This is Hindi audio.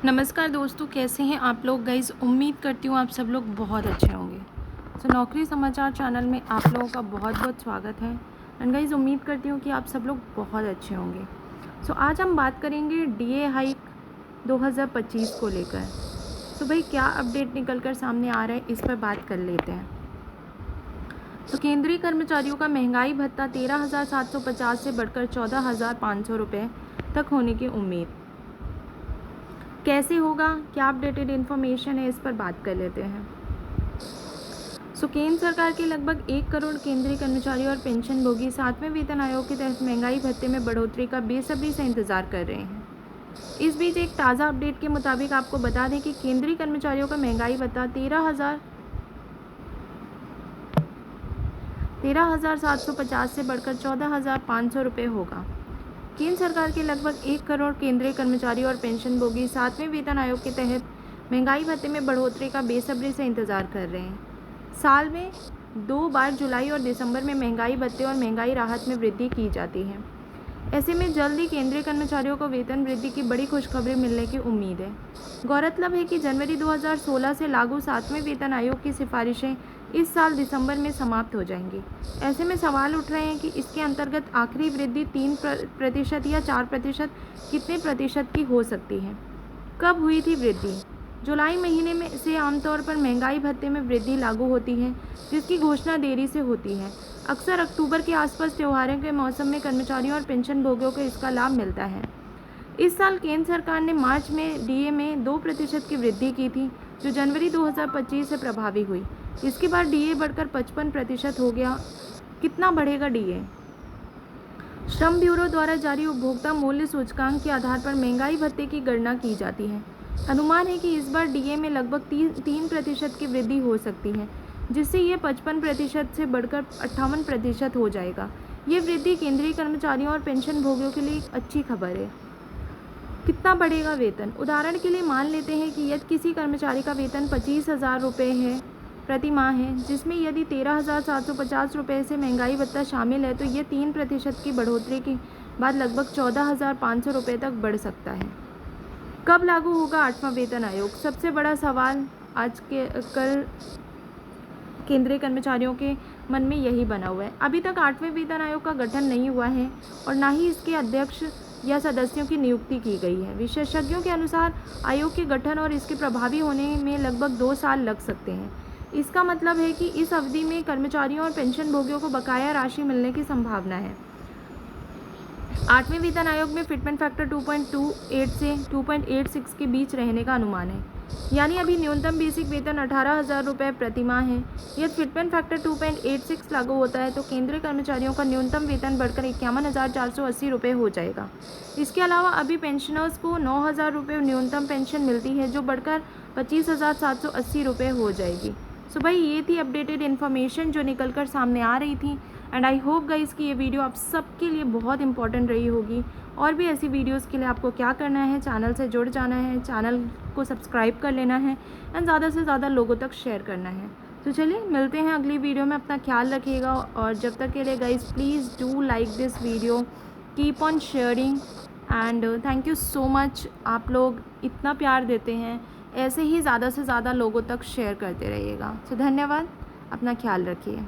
नमस्कार दोस्तों, कैसे हैं आप लोग गाइज़। उम्मीद करती हूँ आप सब लोग बहुत अच्छे होंगे। नौकरी समाचार चैनल में आप लोगों का बहुत बहुत स्वागत है। एंड गाइज़, उम्मीद करती हूँ कि आप सब लोग बहुत अच्छे होंगे। आज हम बात करेंगे डीए हाइक 2025 को लेकर। भाई क्या अपडेट निकल कर सामने आ रहा है, इस पर बात कर लेते हैं। केंद्रीय कर्मचारियों का महंगाई भत्ता 13,750 से बढ़कर 14,500 रुपये तक होने की उम्मीद। कैसे होगा, क्या अपडेटेड इन्फॉर्मेशन है, इस पर बात कर लेते हैं। केंद्र सरकार के लगभग 1 करोड़ केंद्रीय कर्मचारी और पेंशन भोगी 7वें वेतन आयोग के तहत महंगाई भत्ते में बढ़ोतरी का बेसब्री से इंतजार कर रहे हैं। इस बीच एक ताज़ा अपडेट के मुताबिक आपको बता दें कि केंद्रीय कर्मचारियों का महंगाई भत्ता 13,750 से बढ़कर 14,500 रुपये होगा। केंद्र सरकार के लगभग 1 करोड़ केंद्रीय कर्मचारी और पेंशनभोगी 7वें वेतन आयोग के तहत महंगाई भत्ते में बढ़ोतरी का बेसब्री से इंतजार कर रहे हैं। साल में 2 बार जुलाई और दिसंबर में महंगाई भत्ते और महंगाई राहत में वृद्धि की जाती है। ऐसे में जल्द ही केंद्रीय कर्मचारियों को वेतन वृद्धि की बड़ी खुशखबरी मिलने की उम्मीद है। गौरतलब है कि जनवरी 2016 से लागू 7वें वेतन आयोग की सिफारिशें इस साल दिसंबर में समाप्त हो जाएंगी। ऐसे में सवाल उठ रहे हैं कि इसके अंतर्गत आखिरी वृद्धि 3% या 4% कितने प्रतिशत की हो सकती है। कब हुई थी वृद्धि? जुलाई महीने में से आमतौर पर महंगाई भत्ते में वृद्धि लागू होती है, जिसकी घोषणा देरी से होती है। अक्सर अक्टूबर के आसपास त्योहारों के मौसम में कर्मचारियों और पेंशन भोगियों को इसका लाभ मिलता है। इस साल केंद्र सरकार ने मार्च में डीए में 2% की वृद्धि की थी, जो जनवरी 2025 से प्रभावी हुई। इसके बाद डीए बढ़कर 55% हो गया। कितना बढ़ेगा डीए? श्रम ब्यूरो द्वारा जारी उपभोक्ता मूल्य सूचकांक के आधार पर महंगाई भत्ते की गणना की जाती है। अनुमान है कि इस बार डीए में लगभग 3% की वृद्धि हो सकती है, जिससे यह 55% से बढ़कर 58% हो जाएगा। ये वृद्धि केंद्रीय कर्मचारियों और पेंशन भोगियों के लिए एक अच्छी खबर है। कितना बढ़ेगा वेतन? उदाहरण के लिए मान लेते हैं कि यदि किसी कर्मचारी का वेतन 25,000 रुपये है प्रति माह है, जिसमें यदि 13,750 रुपये से महंगाई भत्ता शामिल है, तो ये 3% की बढ़ोतरी के बाद लगभग 14,500 रुपये तक बढ़ सकता है। कब लागू होगा 8वां वेतन आयोग? सबसे बड़ा सवाल आज के कल केंद्रीय कर्मचारियों के मन में यही बना हुआ है। अभी तक 8वें वेतन आयोग का गठन नहीं हुआ है और ना ही इसके अध्यक्ष या सदस्यों की नियुक्ति की गई है। विशेषज्ञों के अनुसार आयोग के गठन और इसके प्रभावी होने में लगभग 2 साल लग सकते हैं। इसका मतलब है कि इस अवधि में कर्मचारियों और पेंशन भोगियों को बकाया राशि मिलने की संभावना है। 8वें वेतन आयोग में फिटमेंट फैक्टर 2.28 से 2.86 के बीच रहने का अनुमान है। यानी अभी न्यूनतम बेसिक वेतन 18,000 रुपये प्रति माह है। यदि फिटमेंट फैक्टर 2.86 लागू होता है तो केंद्रीय कर्मचारियों का न्यूनतम वेतन बढ़कर 51,480 रुपये हो जाएगा। इसके अलावा अभी पेंशनर्स को 9,000 रुपये न्यूनतम पेंशन मिलती है, जो बढ़कर 25,780 रुपये हो जाएगी। भाई ये थी अपडेटेड इन्फॉर्मेशन जो निकल कर सामने आ रही थी। एंड आई होप गाइस कि ये वीडियो आप सबके लिए बहुत इंपॉर्टेंट रही होगी। और भी ऐसी वीडियोस के लिए आपको क्या करना है, चैनल से जुड़ जाना है, चैनल को सब्सक्राइब कर लेना है एंड ज़्यादा से ज़्यादा लोगों तक शेयर करना है। तो चलिए मिलते हैं अगली वीडियो में। अपना ख्याल रखिएगा और जब तक के लिए guys please do like this video, keep on sharing and thank you so much. आप लोग इतना प्यार देते हैं, ऐसे ही ज़्यादा से ज़्यादा लोगों तक शेयर करते रहिएगा। धन्यवाद, अपना ख्याल रखिए।